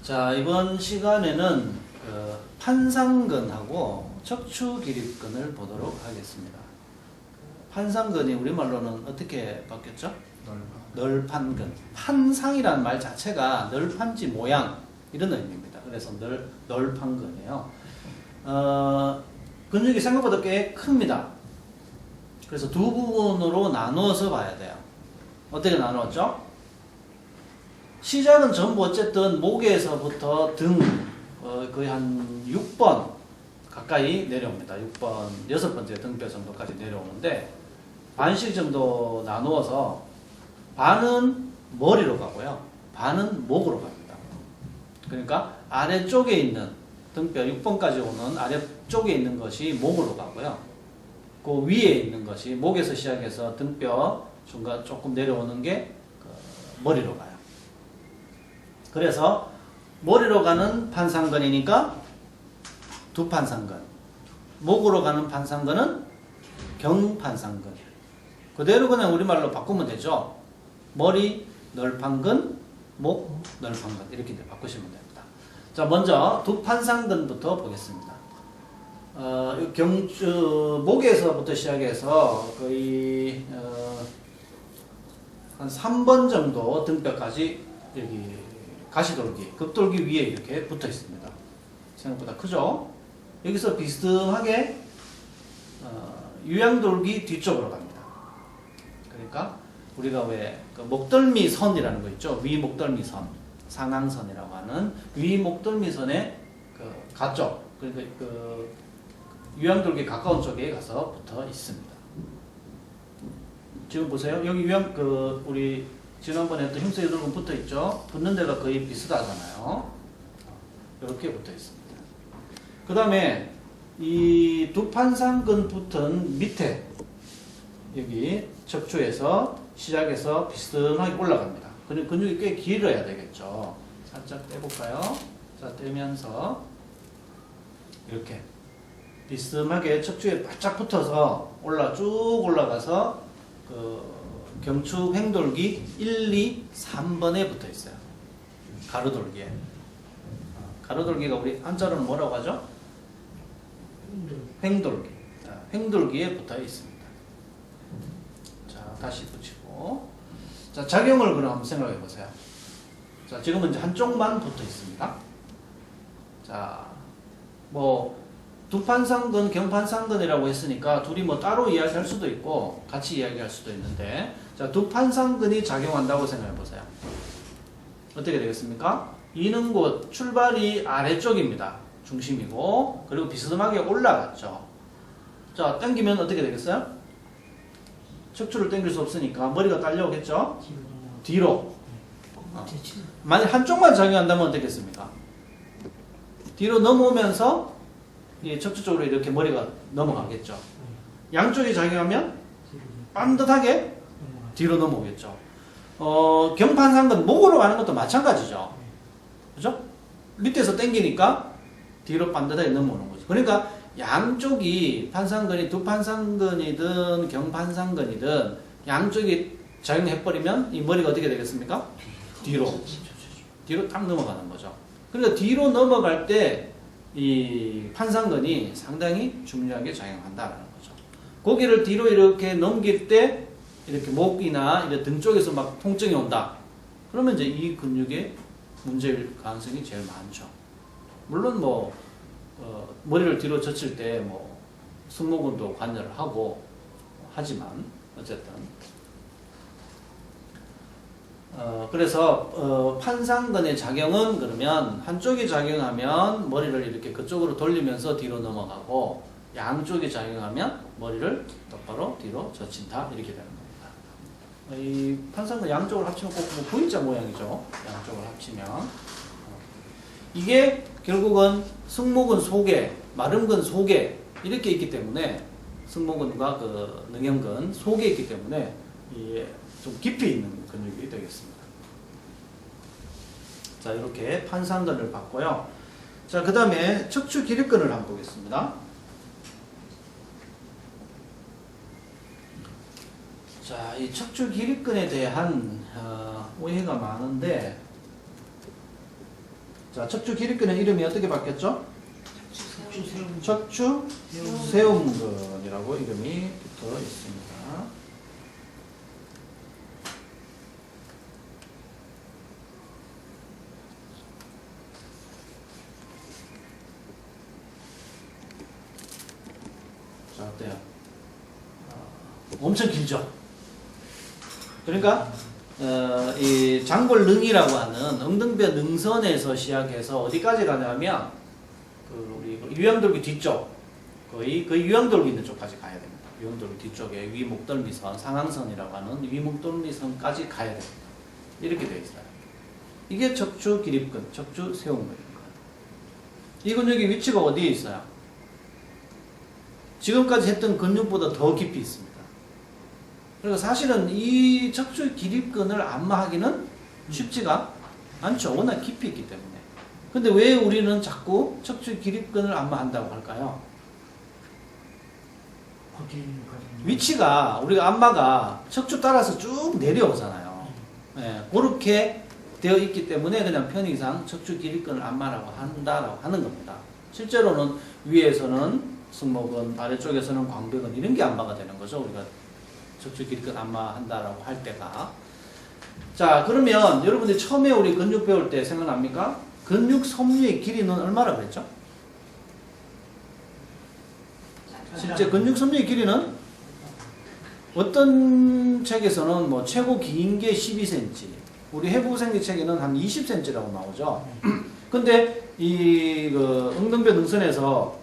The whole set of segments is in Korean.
자, 이번 시간에는 판상근하고 척추기립근을 보도록 하겠습니다. 판상근이 우리말로는 어떻게 바뀌었죠? 널판근. 판상이라는 말 자체가 널판지 모양 이런 의미입니다. 그래서 널판근이에요. 근육이 생각보다 꽤 큽니다. 그래서 두 부분으로 나누어서 봐야 돼요. 어떻게 나누었죠? 시작은 전부 어쨌든 목에서부터 등 거의 한 6번 가까이 내려옵니다. 6번, 6번째 등뼈 정도까지 내려오는데 반씩 정도 나누어서 반은 머리로 가고요. 반은 목으로 갑니다. 그러니까 아래쪽에 있는 등뼈 6번까지 오는 아래쪽에 있는 것이 목으로 가고요. 그 위에 있는 것이 목에서 시작해서 등뼈 중간 조금 내려오는 게 머리로 가요. 그래서 머리로 가는 판상근이니까 두판상근, 목으로 가는 판상근은 경판상근. 그대로 그냥 우리말로 바꾸면 되죠. 머리 널판근, 목 널판근 이렇게 바꾸시면 됩니다. 자, 먼저 두판상근부터 보겠습니다. 목에서부터 시작해서 거의 한 3번 정도 등뼈까지 여기 가시돌기, 급돌기 위에 이렇게 붙어 있습니다. 생각보다 크죠? 여기서 비스듬하게 유양돌기 뒤쪽으로 갑니다. 그러니까 우리가 왜 그 목덜미 선이라는 거 있죠? 위 목덜미 선, 상항선이라고 하는 위 목덜미 선의 그 가쪽, 그러니까 그 유양돌기 가까운 쪽에 가서 붙어 있습니다. 지금 보세요. 여기 우리 지난번에 또 흉쇄 유돌근 붙어 있죠? 붙는 데가 거의 비슷하잖아요. 이렇게 붙어 있습니다. 그 다음에 이 두판상근 붙은 밑에 여기 척추에서 시작해서 비스듬하게 올라갑니다. 근육이 꽤 길어야 되겠죠. 살짝 떼볼까요? 자, 떼면서 이렇게 비스듬하게 척추에 바짝 붙어서 쭉 올라가서 경추 횡돌기 1, 2, 3번에 붙어 있어요. 가로돌기에. 가로돌기가 우리 한자로는 뭐라고 하죠? 횡돌기. 횡돌기에 붙어 있습니다. 자, 다시 붙이고. 자, 작용을 그럼 한번 생각해 보세요. 자, 지금은 이제 한쪽만 붙어 있습니다. 자, 두판상근, 경판상근이라고 했으니까 둘이 따로 이야기할 수도 있고 같이 이야기할 수도 있는데, 자, 두판상근이 작용한다고 생각해 보세요. 어떻게 되겠습니까? 이는 곳 출발이 아래쪽입니다. 중심이고, 그리고 비스듬하게 올라갔죠. 자, 당기면 어떻게 되겠어요? 척추를 당길 수 없으니까 머리가 딸려오겠죠? 뒤로. 만약 한쪽만 작용한다면 어떻겠습니까? 뒤로 넘어오면서 이 척추 쪽으로 이렇게 머리가 넘어가겠죠. 양쪽이 작용하면 반듯하게 뒤로 넘어오겠죠. 경판상근 목으로 가는 것도 마찬가지죠. 그죠? 밑에서 당기니까 뒤로 반듯하게 넘어오는 거죠. 그러니까 양쪽이 판상근이 두판상근이든 경판상근이든 양쪽이 작용해버리면 이 머리가 어떻게 되겠습니까? 뒤로 딱 넘어가는 거죠. 그러니까 뒤로 넘어갈 때 이 판상근이 상당히 중요하게 작용한다는 거죠. 고개를 뒤로 이렇게 넘길 때 이렇게 목이나 이런 등 쪽에서 막 통증이 온다. 그러면 이제 이 근육에 문제일 가능성이 제일 많죠. 물론 머리를 뒤로 젖힐 때 승모근도 관여를 하고 하지만 어쨌든 그래서 판상근의 작용은 그러면 한쪽이 작용하면 머리를 이렇게 그쪽으로 돌리면서 뒤로 넘어가고, 양쪽이 작용하면 머리를 똑바로 뒤로 젖힌다 이렇게 되는 겁니다. 이 판상근 양쪽을 합치면 꼭 V자 모양이죠. 양쪽을 합치면 이게 결국은 승모근 속에, 마름근 속에 이렇게 있기 때문에, 승모근과 능형근 속에 있기 때문에 좀 깊이 있는 근육이 되겠습니다. 자, 이렇게 판상근을 봤고요. 자, 그 다음에 척추기립근을 한번 보겠습니다. 자, 이 척추기립근에 대한 오해가 많은데, 자, 척추 기립근의 이름이 어떻게 바뀌었죠? 세움. 척추 세움근이라고 이름이 붙어 있습니다. 자, 어때요? 엄청 길죠? 그러니까 이 장골능이라고 하는 엉덩뼈 능선에서 시작해서 어디까지 가냐면 그 우리 유형돌기 뒤쪽 거의 유형돌기 있는 쪽까지 가야 됩니다. 유형돌기 뒤쪽에 위목덜미선, 상항선이라고 하는 위목덜미선까지 가야 됩니다. 이렇게 되어 있어요. 이게 척추 기립근, 척추 세움근입니다. 이 근육의 위치가 어디에 있어요? 지금까지 했던 근육보다 더 깊이 있습니다. 그러니까 사실은 이 척추 기립근을 안마하기는 쉽지가 않죠. 워낙 깊이 있기 때문에. 근데 왜 우리는 자꾸 척추 기립근을 안마한다고 할까요? 위치가 우리가 안마가 척추 따라서 쭉 내려오잖아요. 예, 그렇게 되어 있기 때문에 그냥 편의상 척추 기립근을 안마라고 한다라고 하는 겁니다. 실제로는 위에서는 승모근, 아래쪽에서는 광배근 이런 게 안마가 되는 거죠. 우리가 척추 기립근 안마한다라고 할 때가. 자, 그러면 여러분들이 처음에 우리 근육 배울 때 생각납니까? 근육 섬유의 길이는 얼마라고 그랬죠? 실제 근육 섬유의 길이는 어떤 책에서는 뭐 최고 긴 게 12cm, 우리 해부생리 책에는 한 20cm라고 나오죠. 근데 이 그 엉덩뼈 능선에서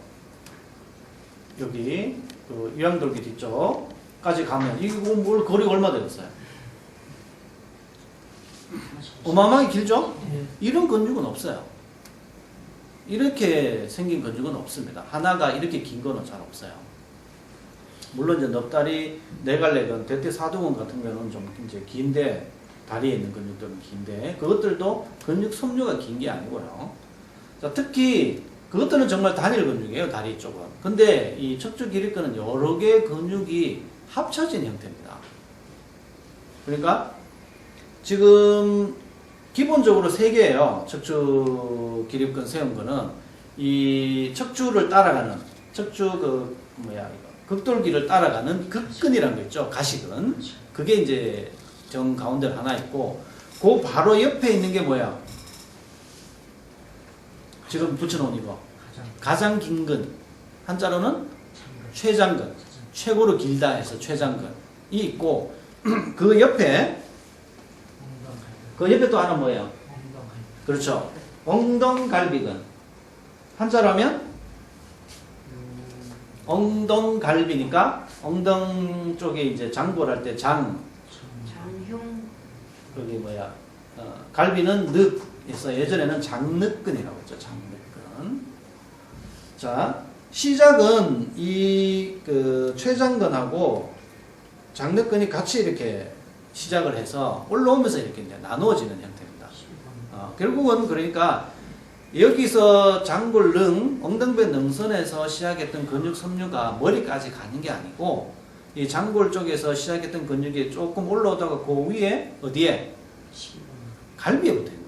여기 그 유양돌기 뒤쪽까지 가면 이거 뭘 거리가 얼마 되겠어요? 어마어마하게 길죠? 이런 근육은 없어요. 이렇게 생긴 근육은 없습니다. 하나가 이렇게 긴 거는 잘 없어요. 물론 이제 넙다리, 네갈래근, 대퇴사두근 같은 경우는 좀 이제 긴데 다리에 있는 근육들은 긴데 그것들도 근육 섬유가 긴 게 아니고요. 자, 특히 그것들은 정말 단일 근육이에요. 다리 쪽은. 근데 이 척추 기립근은 여러 개의 근육이 합쳐진 형태입니다. 그러니까 지금 기본적으로 3개예요. 척추 기립근 세움근은 이 척추를 따라가는 척추 극돌기를 따라가는 극근이라는 거 있죠. 가시근. 그게 이제 정 가운데 하나 있고 그 바로 옆에 있는 게 뭐야? 지금 붙여놓은 이거. 가장 긴 근. 한자로는 최장근. 최고로 길다 해서 최장근이 있고 그 옆에 또 하나 뭐예요? 그렇죠. 엉덩갈비근. 한자로 하면 엉덩갈비니까 엉덩 쪽에 이제 장골할 때 장흉. 거기 뭐야? 갈비는 늑에서 예전에는 장늑근이라고 했죠. 장늑근. 자, 시작은 이 그 최장근하고 장늑근이 같이 이렇게 시작을 해서 올라오면서 이렇게 이제 나누어지는 형태입니다. 결국은 그러니까 여기서 장골능, 엉덩배 능선에서 시작했던 근육 섬유가 머리까지 가는 게 아니고 이 장골 쪽에서 시작했던 근육이 조금 올라오다가 그 위에 어디에? 갈비에 붙어 있는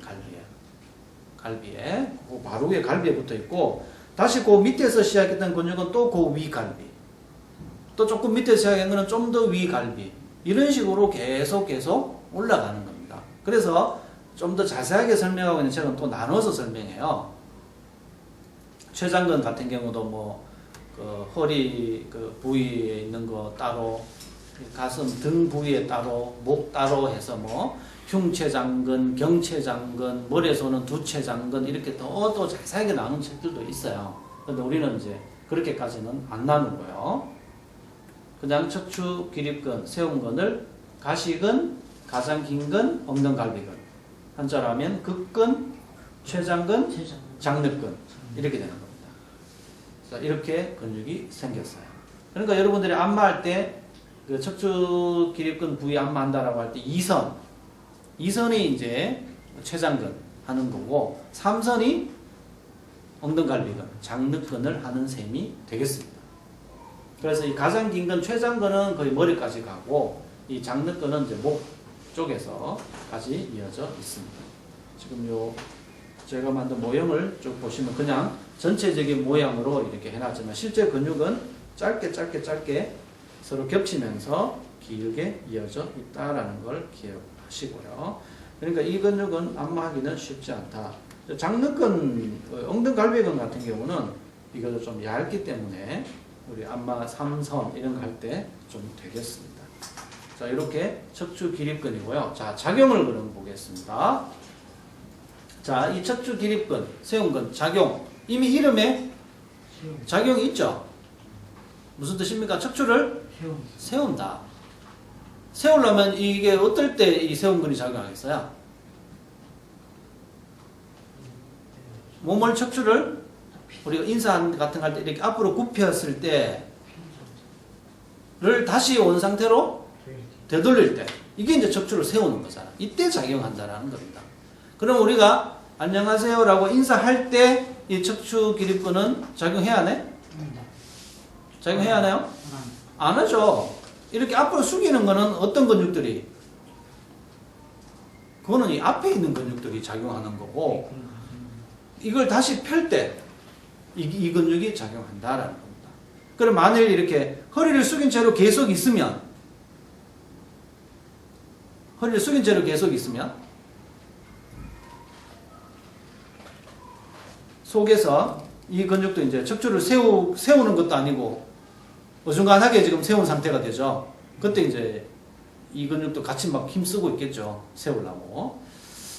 갈비에. 그 바로 위에 갈비에 붙어 있고 다시 그 밑에서 시작했던 근육은 또 그 위 갈비. 또 조금 밑에서 시작한 거는 좀 더 위 갈비. 이런 식으로 계속 올라가는 겁니다. 그래서 좀 더 자세하게 설명하고 있는 책은 또 나눠서 설명해요. 최장근 같은 경우도 뭐, 그 허리 그 부위에 있는 거 따로, 가슴 등 부위에 따로, 목 따로 해서 뭐, 흉최장근, 경최장근, 머리에서는 두최장근 이렇게 또 자세하게 나눈 책들도 있어요. 근데 우리는 이제 그렇게까지는 안 나누고요. 그냥 척추 기립근, 세움근을 가시근, 가장 긴근, 엉덩갈비근. 한자로 하면 극근, 최장근, 장늑근. 이렇게 되는 겁니다. 자, 이렇게 근육이 생겼어요. 그러니까 여러분들이 안마할 때, 그 척추 기립근 부위 안마한다라고 할 때 2선이 이제 최장근 하는 거고, 3선이 엉덩갈비근, 장늑근을 하는 셈이 되겠습니다. 그래서 이 가장 긴 건 최장근은 거의 머리까지 가고 이 장늑근은 이제 목 쪽에서까지 이어져 있습니다. 지금 요 제가 만든 모형을 쭉 보시면 그냥 전체적인 모양으로 이렇게 해놨지만 실제 근육은 짧게 서로 겹치면서 길게 이어져 있다라는 걸 기억하시고요. 그러니까 이 근육은 안마하기는 쉽지 않다. 장르근, 엉덩갈비근 같은 경우는 이것도 좀 얇기 때문에 우리 안마 3선 이런 거 할 때 좀 되겠습니다. 자, 이렇게 척추 기립근이고요. 자, 작용을 그럼 보겠습니다. 자, 이 척추 기립근, 세운근, 작용. 이미 이름에 작용이 있죠? 무슨 뜻입니까? 척추를 세운다. 세우려면 이게 어떨 때 이 세운근이 작용하겠어요? 몸을 척추를 우리가 인사 같은 거 할 때 이렇게 앞으로 굽혔을 때를 다시 온 상태로 되돌릴 때 이게 이제 척추를 세우는 거잖아. 이때 작용한다라는 겁니다. 그럼 우리가 안녕하세요라고 인사할 때 이 척추 기립근은 작용해야 하네? 작용해야 하나요? 안 하죠. 이렇게 앞으로 숙이는 거는 어떤 근육들이? 그거는 이 앞에 있는 근육들이 작용하는 거고 이걸 다시 펼 때 이 근육이 작용한다라는 겁니다. 그럼 만일 이렇게 허리를 숙인 채로 계속 있으면 허리를 숙인 채로 계속 있으면 속에서 이 근육도 이제 척추를 세우는 것도 아니고 어중간하게 지금 세운 상태가 되죠. 그때 이제 이 근육도 같이 막 힘쓰고 있겠죠. 세우려고.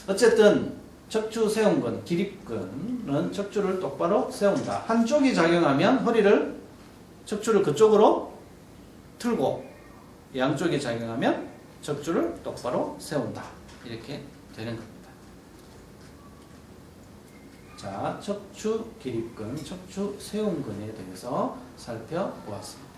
어쨌든 척추 세운근, 기립근은 척추를 똑바로 세운다. 한쪽이 작용하면 척추를 그쪽으로 틀고 양쪽이 작용하면 척추를 똑바로 세운다. 이렇게 되는 겁니다. 자, 척추 기립근, 척추 세운근에 대해서 살펴보았습니다.